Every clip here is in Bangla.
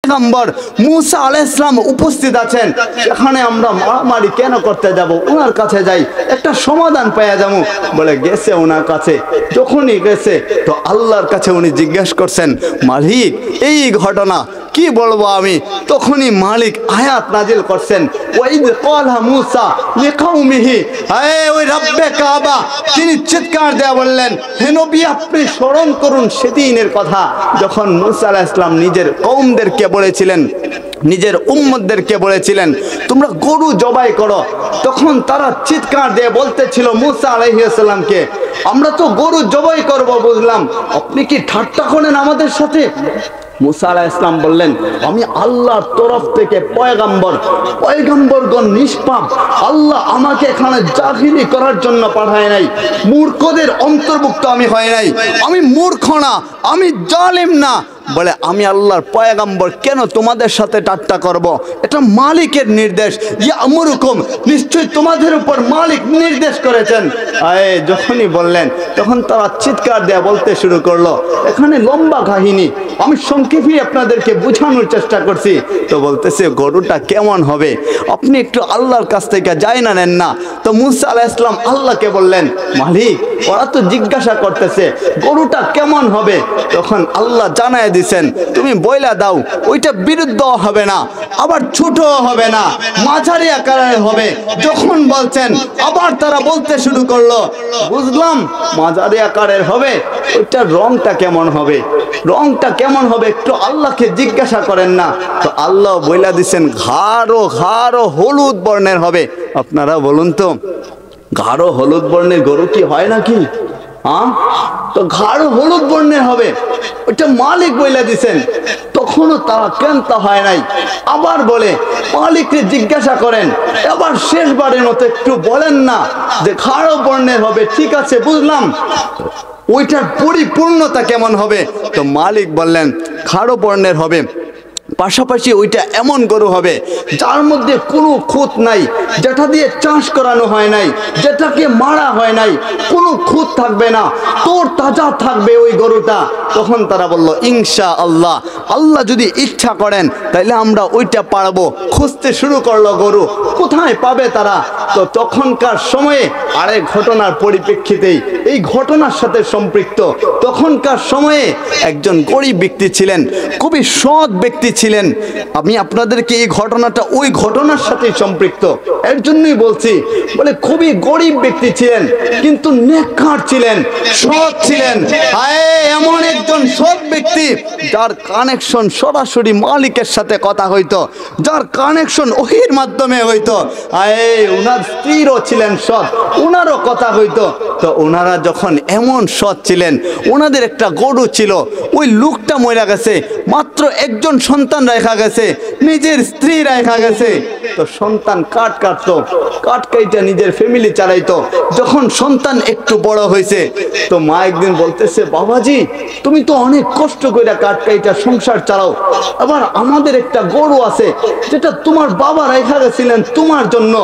পয়গম্বর মুসা আলাইহিস সালাম উপস্থিত আছেন, সেখানে আমরা মারামারি কেন করতে যাব, ওনার কাছে যাই, একটা সমাধান পেয়ে যাবো। বলে গেছে ওনার কাছে। যখনই গেছে তো আল্লাহর কাছে উনি জিজ্ঞাসা করছেন, মালিক এই ঘটনা কি বলবো আমি? তখনই মালিক আয়াত নাজিল করছেন, ওয়াইদ ক্বালা মূসা লিকাওমিহি, ওই রব্বে কাবা তিনি চিৎকার দেয়া বললেন, হে নবী আপনি স্মরণ করুন সেদিনের কথা যখন মূসা আলাইহিস সালাম নিজের কওমদেরকে বলেছিলেন, নিজের উম্মতদেরকে বলেছিলেন তোমরা গরু জবাই করো। তখন তারা চিৎকার দিয়ে বলতেছিল মূসা আলাইহিস সালামকে, আমরা তো গরু জবাই করব বুঝলাম, আপনি কি ঠাট্টা করেন আমাদের সাথে? মুসা আলাইহিস সালাম বললেন, আমি আল্লাহর তরফ থেকে পয়গম্বর, পয়গম্বরগণ নিষ্পাপ, আল্লাহ আমাকে এখানে জাহিলি করার জন্য পাঠায় নাই, মূর্খদের অন্তর্ভুক্ত আমি হয় নাই, আমি মূর্খ না, আমি জালিম না। বলে আমি আল্লাহর পয়গম্বর, কেন তোমাদের সাথে ঠাট্টা করব? এটা মালিকের নির্দেশ, ইয়ামুরুকুম, নিশ্চয়ই তোমাদের উপর মালিক নির্দেশ করেছেন। যখনই বললেন তখন তারা চিৎকার দেয়া বলতে শুরু করলো। এখানে লম্বা কাহিনী, আমি সংক্ষেপে আপনাদেরকে বোঝানোর চেষ্টা করছি। তো বলতেছে গরুটা কেমন হবে, আপনি একটু আল্লাহর কাছ থেকে যাই না নেন না? তো মুসা আলাইহিস সালাম আল্লাহকে বললেন, মালিক ওরা তো জিজ্ঞাসা করতেছে গরুটা কেমন হবে। তখন আল্লাহ জানায় দিছেন, তুমি বইলা দাও ওইটা বিরুদ্ধ হবে না, আবার ছোট হবে না, মাঝারি আকারের হবে। যখন বলছেন আবার তারা বলতে শুরু করলো, বুঝলাম মাঝারি আকারের হবে, ওইটার রংটা কেমন হবে, রংটা কেমন হবে একটু আল্লাহকে জিজ্ঞাসা করেন না? তো আল্লাহ বইলা দিছেন গাঢ় হলুদ বর্ণের হবে। আপনারা বলুন তো গাঢ় হলুদ বর্ণের গরু কি হয় নাকি? তো গাঢ় হলুদ বর্ণের হবে, ওইটা মালিক বইলা দিছেন। তখনও তারা কেনতা হয় নাই, আবার বলে মালিককে জিজ্ঞাসা করেন, আবার শেষবারের মতো একটু বলেন না যে গাঢ় বর্ণের হবে, ঠিক আছে বুঝলাম, ওইটার পরিপূর্ণতা কেমন হবে? তো মালিক বললেন গাঢ় বর্ণের হবে, পাশাপাশি ওইটা এমন গরু হবে যার মধ্যে কোনো খুঁত নাই, যেটা দিয়ে চাষ করানো হয় নাই, যেটাকে মারা হয় নাই, কোনো খুঁত থাকবে না, তোর তাজা থাকবে ওই গরুটা। তখন তারা বলল ইনশাআল্লাহ, আল্লাহ যদি ইচ্ছা করেন তাইলে আমরা ওইটা পারবো। খুঁজতে শুরু করলো গরু, কোথায় পাবে তারা? তো তখনকার সময়ে আরেক ঘটনার পরিপ্রেক্ষিতেই এই ঘটনার সাথে সম্পৃক্ত, তখনকার সময়ে একজন গরিব ব্যক্তি ছিলেন, খুবই সৎ ব্যক্তি ছিলেন। আমি আপনাদেরকে এই ঘটনাটা ওই ঘটনার সাথে সম্পৃক্ত এর জন্যই বলছি। বলে খুবই গরিব ব্যক্তি ছিলেন কিন্তু নেককার ছিলেন, সৎ ছিলেন। এমন একজন সৎ ব্যক্তি যার কানেকশন সরাসরি মালিকের সাথে কথা হইতো, যার কানেকশন ওহির মাধ্যমে হইতো। ওনার স্ত্রীরও ছিলেন সৎ, ওনারও কথা হইতো। তো ওনারা যখন এমন সৎ ছিলেন, ওনাদের একটা গরু ছিল, ওই লোকটা মরে গেছে, মাত্র একজন সন্তান রেখা গেছে, নিজের স্ত্রী রেখা গেছে। তো সন্তান কাঠ কাটতো, কাঠ কাইটা নিজের ফ্যামিলি চালাইতো। যখন সন্তান একটু বড় হয়েছে তো মা একদিন বলতেছে, বাবাজি তুমি তো অনেক কষ্ট করে কাঠ কাইটা সংসার চালাও, আবার আমাদের একটা গরু আছে যেটা তোমার বাবা রেখা গেছিলেন তোমার জন্য,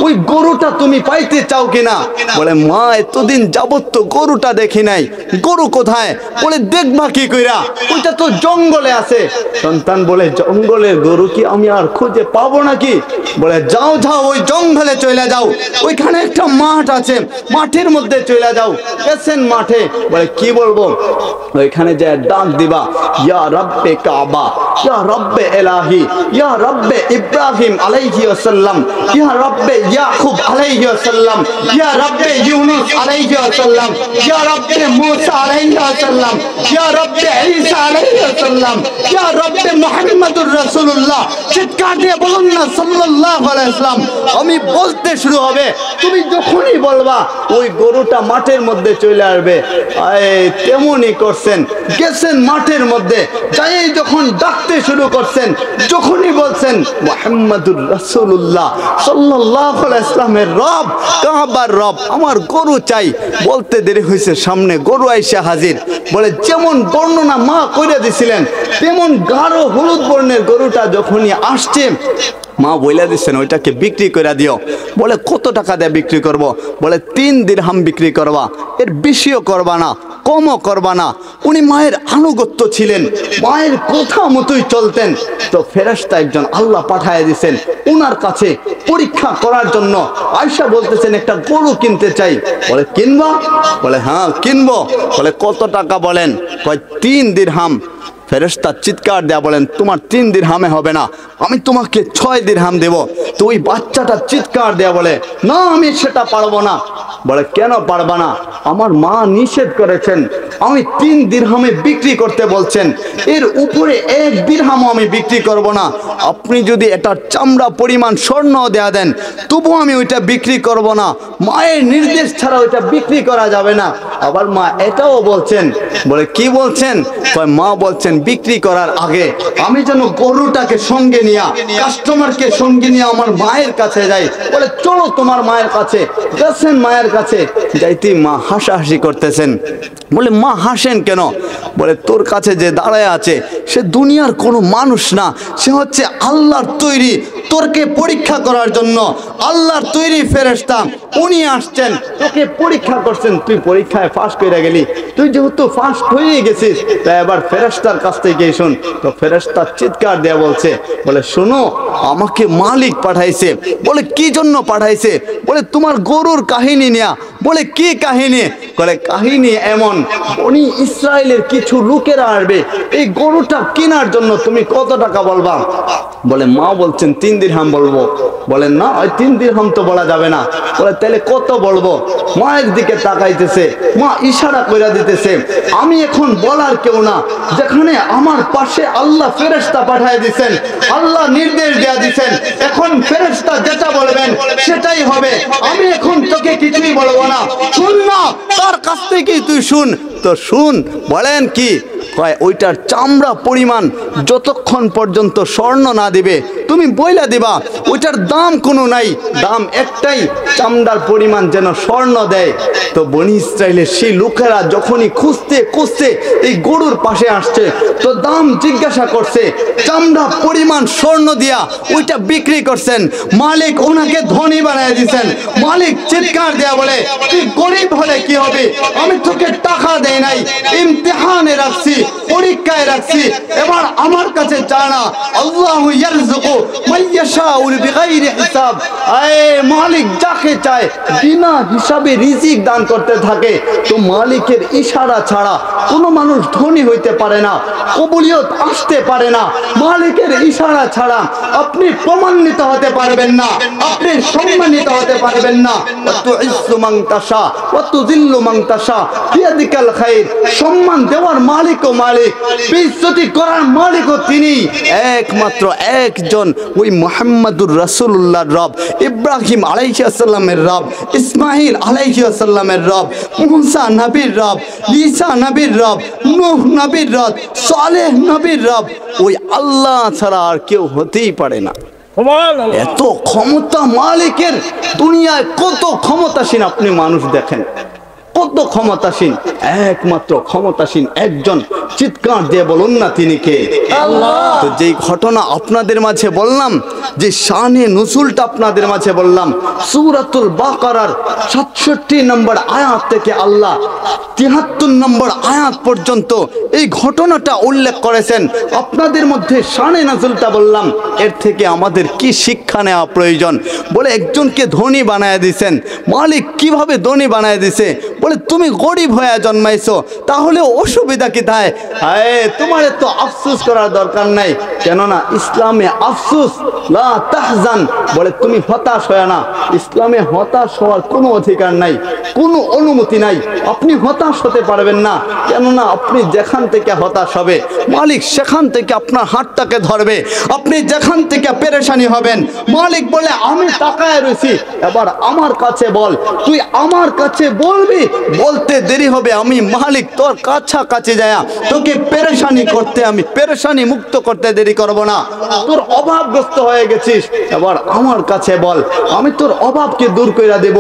ওই গরুটা তুমি পাইতে চাও কিনা? বলে মা এতদিন যাবত তো গরুটা দেখি নাই, গরু কোথায়? বলে দেখবা কি কইরা, ওইটা তো জঙ্গলে আছে। সন্তান বলে জঙ্গলের গরু কি আমি আর খুঁজে পাবো নাকি? বলে যাও যাও ওই জঙ্গলে চলে যাও, ওইখানে একটা মাঠ আছে, মাঠের মধ্যে চলে যাও। গেছেন মাঠে, বলে কি বলবো? ওইখানে যে ডাক দিবা, ইয়া রব্বে কাবা, ইয়া রব্বে এলাহি, ইয়া রব্বে ইব্রাহিম আলাইহি ওয়াসাল্লাম, ইয়া রব্বে ইয়াকুব আলাইহি ওয়াসাল্লাম, ইয়া রব্বে ইউনুস আলাইহি ওয়াসাল্লাম, ইয়া রব্বে মূসা আলাইহি ওয়াসাল্লাম, ইয়া রব্বে ঈসা আলাইহি ওয়াসাল্লাম, ইয়া রব্বে মুহাম্মাদুর রাসূলুল্লাহ। চিৎকার দিয়ে বলুন না সাল্লাল্লাহু আলাইহি ওয়াসাল্লাম। আমি বলতে শুরু হবে, তুমি যখনই বলবা ওই গরুটা মাঠের মধ্যে চলে আসবে। তেমনই করছেন, গেছেন মাঠের মধ্যে, যাই যখন ডাকতে শুরু করছেন, যখনই বলছেন মুহাম্মাদুর রাসূলুল্লাহ সাল্লাল্লাহু আলাইহি ওয়াসাল্লামের রব, কাবার রব, আমার গরু চাই। বলতে দেরি হয়েছে, সামনে গরু আইসা হাজির। বলে যেমন বর্ণনা মা করে দিছিলেন তেমন গাঢ় হলুদ বর্ণের গরুটা যখনই আসছে, মা বইলা দিচ্ছেন ওইটাকে বিক্রি করে দিও। বলে কত টাকা দিয়ে বিক্রি করব? বলে 3 দিরহাম বিক্রি করবা, এর বেশিও করবা না, কমও করবা না। উনি মায়ের আনুগত্য ছিলেন, মায়ের কথা মতোই চলতেন। তো ফেরেশতা একজন আল্লাহ পাঠায় দিয়েছেন উনার কাছে পরীক্ষা করার জন্য। আয়েশা বলতেছেন একটা গরু কিনতে চাই। বলে কিনবা? বলে হ্যাঁ কিনবো। বলে কত টাকা বলেন? কয় 3 দিরহাম। ফেরেশতা চিৎকার দেয়া বলেন তোমার 3 দিরহামে হবে না, আমি তোমাকে 6 দিরহাম দেব। তো ওই বাচ্চাটা চিৎকার দেয়া বলে না আমি সেটা পারবো না। বলে কেন পারবা না? আমার মা নিষেধ করেছেন, আমি 3 দিরহামে বিক্রি করতে বলছেন, এর উপরে 1 দিরহামও আমি বিক্রি করব না। আপনি যদি এটা চামড়া পরিমাণ স্বর্ণ দেয়া দেন তবুও আমি ওইটা বিক্রি করব না, মায়ের নির্দেশ ছাড়া ওইটা বিক্রি করা যাবে না। আবার মা এটাও বলছেন। বলে কি বলছেন? মা বলছেন বিক্রি করার আগে আমি যেন গরুটাকে সঙ্গে নিয়ে, কাস্টমারকে সঙ্গে নিয়ে আমার মায়ের কাছে যাই। বলে চলো তোমার মায়ের কাছে। গেছেন মায়ের কাছে, যাইতে মা হাসাহাসি করতেছেন। বলে মা হাসেন কেন? বলে তোর কাছে যে দাঁড়ায় আছে সে দুনিয়ার কোনো মানুষ না, সে হচ্ছে আল্লাহর তৈরি, তোরকে পরীক্ষা করার জন্য। আল্লাহর তৈরি ফেরেশতা, উনি আসছেন তোকে পরীক্ষা করছেন। তুই পরীক্ষায় পাস করে গেলি, তুই যেহেতু পাস হয়ে গেছিস তাই এবার ফেরেশতার কাছ থেকে শুন। তো ফেরেশতা চিৎকার দেয়া বলছে, বলে শোনো আমাকে মালিক পাঠাইছে। বলে কি জন্য পাঠাইছে? বলে তোমার গরুর কাহিনী নিয়া। বলে কি কাহিনী? বলে কাহিনী এমন, বনি ইসরায়েলের কিছু লোকেরা আসবে এই গরুটা কেনার জন্য, তুমি কত টাকা বলবা? বলে মা বলছেন 3 দিরহাম বলবো। বলেন না ওই 3 দিরহাম তো বলা যাবে না। বলে তাহলে কত বলবো? মায়ের দিকে তাকাইতেছে, মা ইশারা কইরা দিতেছে আমি এখন বলার কেউ না, যেখানে আমার পাশে আল্লাহ ফেরেশতা পাঠায় দিয়েছেন, আল্লাহ নির্দেশ দেয়া দিয়েছেন, এখন ফেরেশতা যেটা বলবেন সেটাই হবে, আমি এখন তোকে কিছুই বলবো না। শুন না, তার কাছ থেকেই তুই শুন। তো শুন। বলেন কি? কয় ওইটার চামড়া পরিমাণ যতক্ষণ পর্যন্ত স্বর্ণ না দিবে তুমি বইলা দিবা ওইটার দাম কোনো নাই, দাম একটাই, চামড়ার পরিমাণ যেন স্বর্ণ দেয়। তো বনি ইসরায়েলের সেই লোকেরা যখনই খুঁজতে খুঁজতে এই গরুর পাশে আসছে তো দাম জিজ্ঞাসা করছে, চামড়া পরিমাণ স্বর্ণ দিয়া ওইটা বিক্রি করছেন। মালিক ওনাকে ধনী বানায় দিয়েছেন। মালিক চিৎকার দেয়া বলে তুই গরিব হলে কি হবে, আমি তোকে টাকা দেই নাই, ইমতিহানে রাখছি, পরীক্ষায় রাখছি, এবার আমার কাছে চায় না। আল্লাহু ইয়ারযুকু মাইয়াশাউ বিগাইরি হিসাব। মালিক যাকে চায় বিনা হিসাবে রিজিক দান করতে থাকে। তো মালিকের ইশারা ছাড়া কোনো মানুষ ধনী হইতে পারে না, কবুলিয়ত আসতে পারে না। মালিকের ইশারা ছাড়া আপনি প্রমাণিত হতে পারবেন না, আপনি সম্মানিত হতে পারবেন না। তুইজ্জু মান তাশা ওয়া তুযিল্লু মান তাশা বিয়াদিকাল খায়র। সম্মান দেওয়ার মালিকও মালিক, বেইজ্জতি করার মালিকও তিনি। একমাত্র একজন ওই মুহাম্মদুর রাসূলুল্লাহর রব, ইব্রাহিম আলাইহিস সালামের রব, ইসমাঈল আলাইহিস সালামের রব, মুসা নবীর রব, ঈসা নবীর রব, নূহ নবীর রব, সালেহ নবীর রব, ওই আল্লাহ ছাড়া আর কেউ হতেই পারে না। এত ক্ষমতা মালিকের, দুনিয়ায় কত ক্ষমতাসীন আপনি মানুষ দেখেন, কত ক্ষমতাসীন। একমাত্র ক্ষমতাসীন একজন, চিৎকার দিয়ে বলুন না তিনি কে? আল্লাহ। তো যেই ঘটনা আপনাদের মাঝে বললাম, যে শানে নুজুলটা আপনাদের মাঝে বললাম, সূরাতুল বাকারার 67 নম্বর আয়াত থেকে আল্লাহ 73 নম্বর আয়াত পর্যন্ত এই ঘটনাটা উল্লেখ করেছেন। আপনাদের মধ্যে শানে নুজুলটা বললাম, এর থেকে আমাদের কি শিক্ষা নেওয়া প্রয়োজন? বলে একজনকে ধনী বানায় দিয়েছেন, মালিক কিভাবে ধনী বানায় দিছে? বলে তুমি গরিব হয়ে জন্মাইছো, তাহলে অসুবিধা কি তাই? তোমার তো আফসোস করার দরকার নাই, কেননা ইসলামে আফসোস লা তাহজান। বলে তুমি হতাশ হয় না, ইসলামে হতাশ হওয়ার কোনো অধিকার নাই, কোনো অনুমতি নাই। আপনি হতাশ হতে পারবেন না, কেননা আপনি যেখান থেকে হতাশ হবে মালিক সেখান থেকে আপনার হাতটাকে ধরবে। আপনি যেখান থেকে পেরেশানি হবেন মালিক বলে আমি তাকায় রয়েছি, এবার আমার কাছে বল। তুই আমার কাছে বলবি, বলতে দেরি হবে, আমি মালিক তোর কাছাকাছি যায় তোকে পেরেশানি করতে, আমি পেরেশানি মুক্ত করতে দেরি করব না। তোর অভাবগ্রস্ত হয়ে গেছিস, এবার আমার কাছে বল, আমি তোর অভাবকে দূর করে দেব।